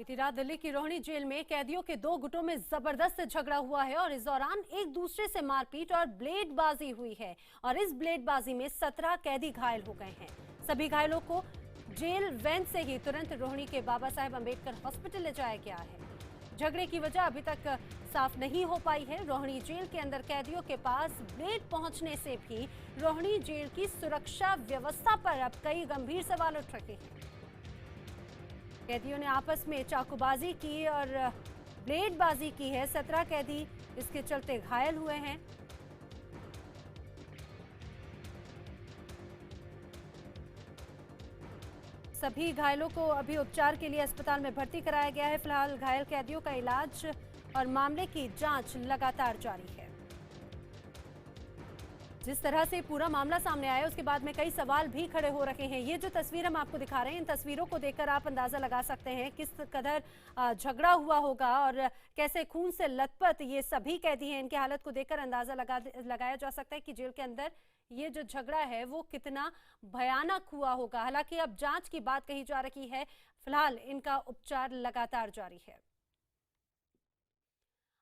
बीती रात दिल्ली की रोहिणी जेल में कैदियों के दो गुटों में जबरदस्त झगड़ा हुआ है और इस दौरान एक दूसरे से मारपीट और ब्लेडबाजी हुई है और इस ब्लेडबाजी में 17 कैदी घायल हो गए हैं। सभी घायलों को जेल वैन से ही तुरंत रोहिणी के बाबा साहेब अंबेडकर हॉस्पिटल ले जाया गया है। झगड़े की वजह अभी तक साफ नहीं हो पाई है। रोहिणी जेल के अंदर कैदियों के पास ब्लेड पहुंचने से भी रोहिणी जेल की सुरक्षा व्यवस्था पर अब कई गंभीर सवाल उठ रहे हैं। कैदियों ने आपस में चाकूबाजी की और ब्लेडबाजी की है। 17 कैदी इसके चलते घायल हुए हैं। सभी घायलों को अभी उपचार के लिए अस्पताल में भर्ती कराया गया है। फिलहाल घायल कैदियों का इलाज और मामले की जांच लगातार जारी है। जिस तरह से पूरा मामला सामने आया उसके बाद में कई सवाल भी खड़े हो रहे हैं। ये जो तस्वीर हम आपको दिखा रहे हैं, इन तस्वीरों को देखकर आप अंदाजा लगा सकते हैं किस कदर झगड़ा हुआ होगा और कैसे खून से लथपथ ये सभी कैदी हैं। इनकी हालत को देखकर अंदाजा लगाया जा सकता है कि जेल के अंदर ये जो झगड़ा है वो कितना भयानक हुआ होगा। हालांकि अब जांच की बात कही जा रही है। फिलहाल इनका उपचार लगातार जारी है।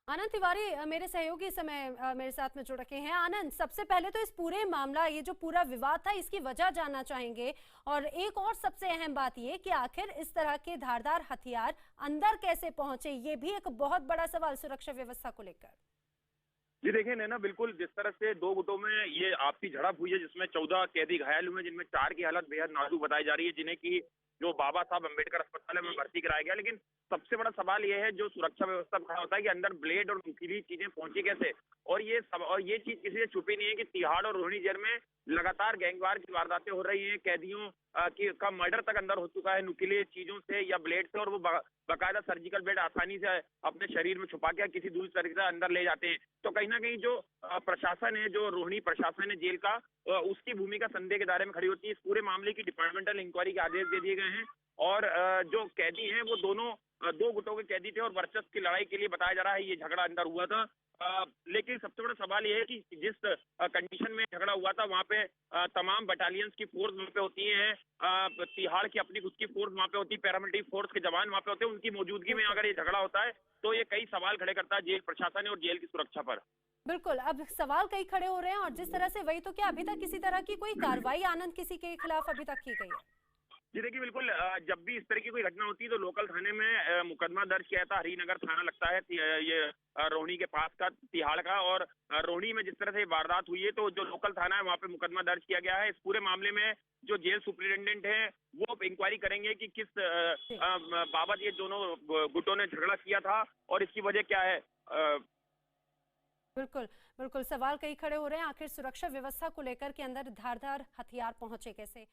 आनंद तिवारी मेरे सहयोगी इस समय मेरे साथ में जुड़ रखे हैं। आनंद, सबसे पहले तो इस पूरे मामला, ये जो पूरा विवाद था, इसकी वजह जानना चाहेंगे और एक और सबसे अहम बात ये कि आखिर इस तरह के धारदार हथियार अंदर कैसे पहुंचे, ये भी एक बहुत बड़ा सवाल सुरक्षा व्यवस्था को लेकर। जी देखिए नैना, बिल्कुल जिस तरह से दो गुटों में ये आपसी झड़प हुई है जिसमें 14 कैदी घायल हुए, जिनमें 4 की हालत बेहद नाजुक बताई जा रही है, जिन्हें की जो बाबा साहब अंबेडकर अस्पताल में भर्ती कराया गया। लेकिन सबसे बड़ा सवाल यह है जो सुरक्षा व्यवस्था में खड़ा होता है कि अंदर ब्लेड और नुकीली चीजें पहुंची कैसे। और ये चीज किसी से छुपी नहीं है कि तिहाड़ और रोहिणी जेल में लगातार गैंगवार की वारदातें हो रही हैं। कैदियों का मर्डर तक अंदर हो चुका है नुकीले चीजों से या ब्लेड से, और वो बाकायदा सर्जिकल ब्लेड आसानी से अपने शरीर में छुपा के किसी दूसरी तरीके से अंदर ले जाते हैं। तो कहीं ना कहीं जो प्रशासन है, जो रोहिणी प्रशासन है जेल का, उसकी भूमिका संदेह के दायरे में खड़ी होती है। इस पूरे मामले की डिपार्टमेंटल इंक्वायरी के आदेश दे दिए गए हैं और जो कैदी हैं वो दोनों दो गुटों के कैदी थे और वर्चस्व की लड़ाई के लिए बताया जा रहा है ये झगड़ा अंदर हुआ था। लेकिन सबसे बड़ा सवाल यह है कि जिस कंडीशन में झगड़ा हुआ था वहां पे तमाम बटालियंस की फोर्स वहां पे होती है, तिहाड़ की अपनी खुद की फोर्स वहां पे होती है, पैरामिलिट्री फोर्स के जवान वहां पे होते हैं। उनकी मौजूदगी में अगर ये झगड़ा होता है तो ये कई सवाल खड़े करता है जेल प्रशासन और जेल की सुरक्षा पर। बिल्कुल, अब सवाल कई खड़े हो रहे हैं और जिस तरह से, वही तो क्या अभी तक किसी तरह की कोई कार्रवाई आनंद किसी के खिलाफ अभी तक की गई है? जी देखिए, बिल्कुल जब भी इस तरह की कोई घटना होती है तो लोकल थाने में मुकदमा दर्ज किया था। हरिनगर थाना लगता है ये रोहिणी के पास का, तिहाड़ का। और रोहिणी में जिस तरह से वारदात हुई है तो जो लोकल थाना है वहाँ पे मुकदमा दर्ज किया गया है। इस पूरे मामले में जो जेल सुप्रिंटेंडेंट है वो इंक्वायरी करेंगे कि किस बाबत ये दोनों गुटों ने झगड़ा किया था और इसकी वजह क्या है। बिल्कुल बिल्कुल, सवाल कई खड़े हो रहे हैं। आखिर सुरक्षा व्यवस्था को लेकर के अंदर धारदार हथियार पहुंचे कैसे।